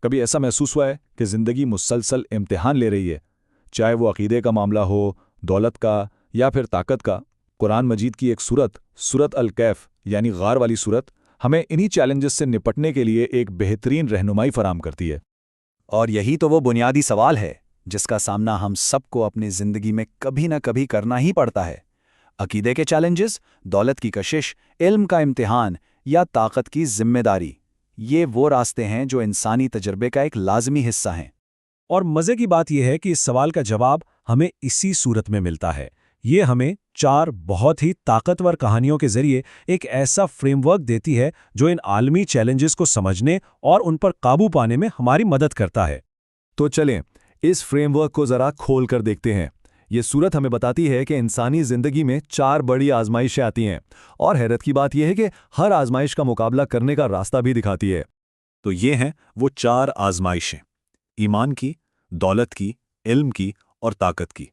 کبھی ایسا محسوس ہوا ہے کہ زندگی مسلسل امتحان لے رہی ہے، چاہے وہ عقیدے کا معاملہ ہو، دولت کا یا پھر طاقت کا؟ قرآن مجید کی ایک سورت الکہف یعنی غار والی سورت ہمیں انہی چیلنجز سے نپٹنے کے لیے ایک بہترین رہنمائی فراہم کرتی ہے۔ اور یہی تو وہ بنیادی سوال ہے جس کا سامنا ہم سب کو اپنی زندگی میں کبھی نہ کبھی کرنا ہی پڑتا ہے۔ عقیدے کے چیلنجز، دولت کی کشش، علم کا امتحان یا طاقت کی ذمہ داری، یہ وہ راستے ہیں جو انسانی تجربے کا ایک لازمی حصہ ہیں۔ اور مزے کی بات یہ ہے کہ اس سوال کا جواب ہمیں اسی صورت میں ملتا ہے۔ یہ ہمیں 4 بہت ہی طاقتور کہانیوں کے ذریعے ایک ایسا فریم ورک دیتی ہے جو ان عالمی چیلنجز کو سمجھنے اور ان پر قابو پانے میں ہماری مدد کرتا ہے۔ تو چلیں اس فریم ورک کو ذرا کھول کر دیکھتے ہیں۔ یہ سورت ہمیں بتاتی ہے کہ انسانی زندگی میں 4 بڑی آزمائشیں آتی ہیں، اور حیرت کی بات یہ ہے کہ ہر آزمائش کا مقابلہ کرنے کا راستہ بھی دکھاتی ہے۔ تو یہ ہیں وہ 4 آزمائشیں: ایمان کی، دولت کی، علم کی اور طاقت کی۔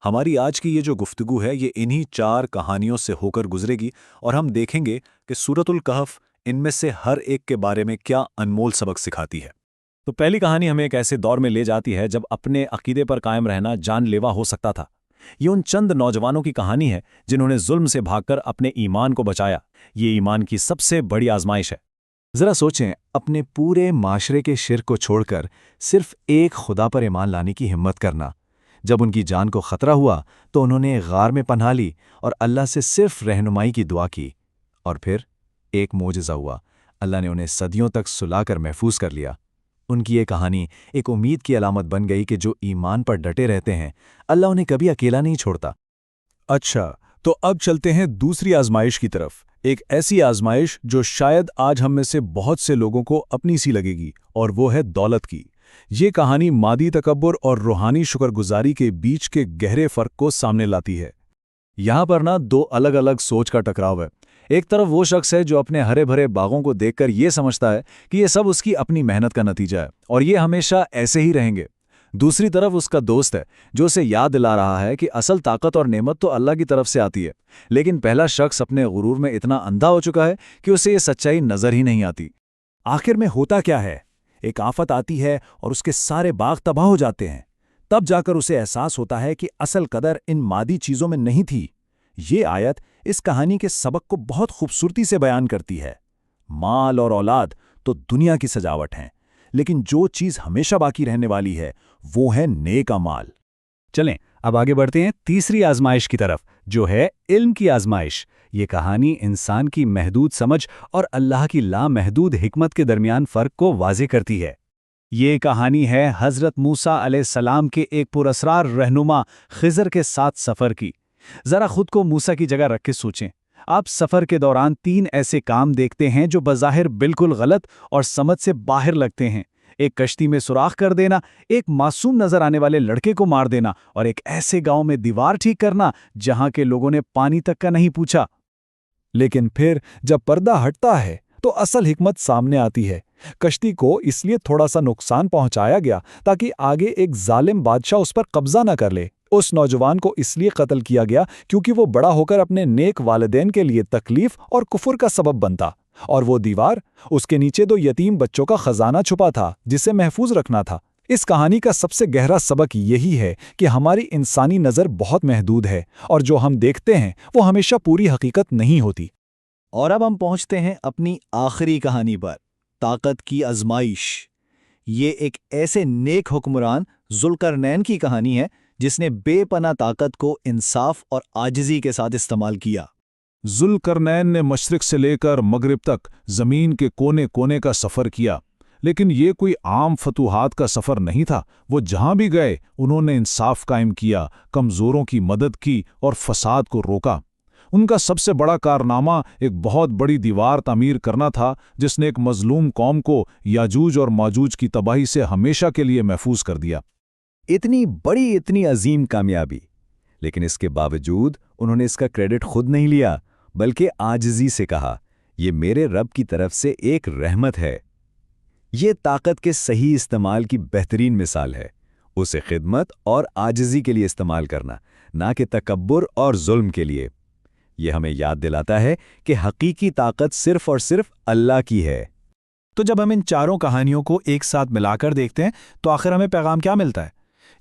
ہماری آج کی یہ جو گفتگو ہے یہ انہی 4 کہانیوں سے ہو کر گزرے گی، اور ہم دیکھیں گے کہ سورۃ الکہف ان میں سے ہر ایک کے بارے میں کیا انمول سبق سکھاتی ہے۔ تو پہلی کہانی ہمیں ایک ایسے دور میں لے جاتی ہے جب اپنے عقیدے پر قائم رہنا جان لیوا ہو سکتا تھا۔ یہ ان چند نوجوانوں کی کہانی ہے جنہوں نے ظلم سے بھاگ کر اپنے ایمان کو بچایا۔ یہ ایمان کی سب سے بڑی آزمائش ہے۔ ذرا سوچیں، اپنے پورے معاشرے کے شرک کو چھوڑ کر صرف ایک خدا پر ایمان لانے کی ہمت کرنا۔ جب ان کی جان کو خطرہ ہوا تو انہوں نے غار میں پناہ لی اور اللہ سے صرف رہنمائی کی دعا کی، اور پھر ایک معجزہ ہوا۔ اللہ نے انہیں صدیوں تک سلا کر محفوظ کر لیا۔ ان کی یہ کہانی ایک امید کی علامت بن گئی کہ جو ایمان پر ڈٹے رہتے ہیں، اللہ انہیں کبھی اکیلا نہیں چھوڑتا۔ اچھا، تو اب چلتے ہیں دوسری آزمائش کی طرف، ایک ایسی آزمائش جو شاید آج ہم میں سے بہت سے لوگوں کو اپنی سی لگے گی، اور وہ ہے دولت کی۔ یہ کہانی مادی تکبر اور روحانی شکر گزاری کے بیچ کے گہرے فرق کو سامنے لاتی ہے۔ یہاں پر 2 الگ الگ سوچ کا ٹکراؤ ہے۔ ایک طرف وہ شخص ہے جو اپنے ہرے بھرے باغوں کو دیکھ کر یہ سمجھتا ہے کہ یہ سب اس کی اپنی محنت کا نتیجہ ہے اور یہ ہمیشہ ایسے ہی رہیں گے۔ دوسری طرف اس کا دوست ہے جو اسے یاد دلا رہا ہے کہ اصل طاقت اور نعمت تو اللہ کی طرف سے آتی ہے، لیکن پہلا شخص اپنے غرور میں اتنا اندھا ہو چکا ہے کہ اسے یہ سچائی نظر ہی نہیں آتی۔ آخر میں ہوتا کیا ہے؟ ایک آفت آتی ہے اور اس کے سارے باغ تباہ ہو جاتے ہیں۔ تب جا کر اسے احساس ہوتا ہے کہ اصل قدر ان مادی چیزوں میں نہیں تھی۔ یہ آیت اس کہانی کے سبق کو بہت خوبصورتی سے بیان کرتی ہے۔ مال اور اولاد تو دنیا کی سجاوٹ ہیں، لیکن جو چیز ہمیشہ باقی رہنے والی ہے وہ ہے نیک اعمال۔ چلیں اب آگے بڑھتے ہیں تیسری آزمائش کی طرف، جو ہے علم کی آزمائش۔ یہ کہانی انسان کی محدود سمجھ اور اللہ کی لامحدود حکمت کے درمیان فرق کو واضح کرتی ہے۔ یہ کہانی ہے حضرت موسیٰ علیہ السلام کے ایک پراسرار رہنما خضر کے ساتھ سفر کی۔ ذرا خود کو موسیٰ کی جگہ رکھ کے سوچیں۔ آپ سفر کے دوران 3 ایسے کام دیکھتے ہیں جو بظاہر بالکل غلط اور سمجھ سے باہر لگتے ہیں: ایک کشتی میں سوراخ کر دینا، ایک معصوم نظر آنے والے لڑکے کو مار دینا، اور ایک ایسے گاؤں میں دیوار ٹھیک کرنا جہاں کے لوگوں نے پانی تک کا نہیں پوچھا۔ لیکن پھر جب پردہ ہٹتا ہے تو اصل حکمت سامنے آتی ہے۔ کشتی کو اس لیے تھوڑا سا نقصان پہنچایا گیا تاکہ آگے ایک ظالم بادشاہ اس پر قبضہ نہ کر لے۔ اس نوجوان کو اس لیے قتل کیا گیا کیونکہ وہ بڑا ہو کر اپنے نیک والدین کے لیے تکلیف اور کفر کا سبب بنتا، اور وہ دیوار، اس کے نیچے 2 یتیم بچوں کا خزانہ چھپا تھا جسے محفوظ رکھنا تھا۔ اس کہانی کا سب سے گہرا سبق یہی ہے کہ ہماری انسانی نظر بہت محدود ہے، اور جو ہم دیکھتے ہیں وہ ہمیشہ پوری حقیقت نہیں ہوتی۔ اور اب ہم پہنچتے ہیں اپنی آخری کہانی پر، طاقت کی آزمائش۔ یہ ایک ایسے نیک حکمران ذوالقرنین کی کہانی ہے جس نے بے پناہ طاقت کو انصاف اور عاجزی کے ساتھ استعمال کیا۔ ذوالقرنین نے مشرق سے لے کر مغرب تک زمین کے کونے کونے کا سفر کیا، لیکن یہ کوئی عام فتوحات کا سفر نہیں تھا۔ وہ جہاں بھی گئے انہوں نے انصاف قائم کیا، کمزوروں کی مدد کی اور فساد کو روکا۔ ان کا سب سے بڑا کارنامہ ایک بہت بڑی دیوار تعمیر کرنا تھا جس نے ایک مظلوم قوم کو یاجوج اور ماجوج کی تباہی سے ہمیشہ کے لیے محفوظ کر دیا۔ اتنی بڑی، اتنی عظیم کامیابی، لیکن اس کے باوجود انہوں نے اس کا کریڈٹ خود نہیں لیا، بلکہ عاجزی سے کہا، یہ میرے رب کی طرف سے ایک رحمت ہے۔ یہ طاقت کے صحیح استعمال کی بہترین مثال ہے، اسے خدمت اور عاجزی کے لیے استعمال کرنا، نہ کہ تکبر اور ظلم کے لیے۔ یہ ہمیں یاد دلاتا ہے کہ حقیقی طاقت صرف اور صرف اللہ کی ہے۔ تو جب ہم ان چاروں کہانیوں کو ایک ساتھ ملا کر دیکھتے ہیں تو آخر ہمیں پیغام کیا ملتا ہے؟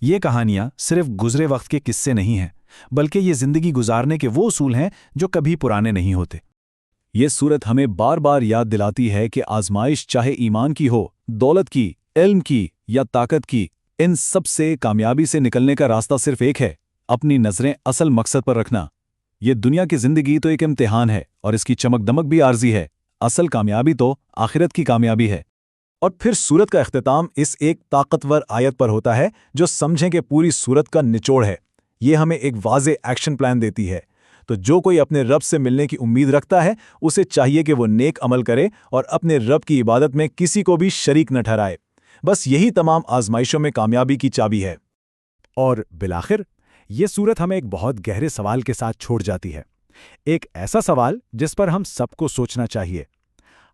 یہ کہانیاں صرف گزرے وقت کے قصے نہیں ہیں، بلکہ یہ زندگی گزارنے کے وہ اصول ہیں جو کبھی پرانے نہیں ہوتے۔ یہ صورت ہمیں بار بار یاد دلاتی ہے کہ آزمائش چاہے ایمان کی ہو، دولت کی، علم کی یا طاقت کی، ان سب سے کامیابی سے نکلنے کا راستہ صرف ایک ہے: اپنی نظریں اصل مقصد پر رکھنا۔ یہ دنیا کی زندگی تو ایک امتحان ہے اور اس کی چمک دمک بھی عارضی ہے، اصل کامیابی تو آخرت کی کامیابی ہے۔ اور پھر سورت کا اختتام اس ایک طاقتور آیت پر ہوتا ہے جو سمجھیں کہ پوری سورت کا نچوڑ ہے۔ یہ ہمیں ایک واضح ایکشن پلان دیتی ہے۔ تو جو کوئی اپنے رب سے ملنے کی امید رکھتا ہے اسے چاہیے کہ وہ نیک عمل کرے اور اپنے رب کی عبادت میں کسی کو بھی شریک نہ ٹھہرائے۔ بس یہی تمام آزمائشوں میں کامیابی کی چابی ہے۔ اور بالآخر یہ صورت ہمیں ایک بہت گہرے سوال کے ساتھ چھوڑ جاتی ہے، ایک ایسا سوال جس پر ہم سب کو سوچنا چاہیے۔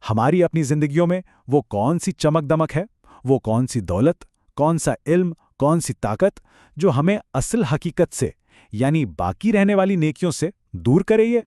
ہماری اپنی زندگیوں میں وہ کون سی چمک دمک ہے، وہ کون سی دولت، کون سا علم، کون سی طاقت جو ہمیں اصل حقیقت سے، یعنی باقی رہنے والی نیکیوں سے دور کرے؟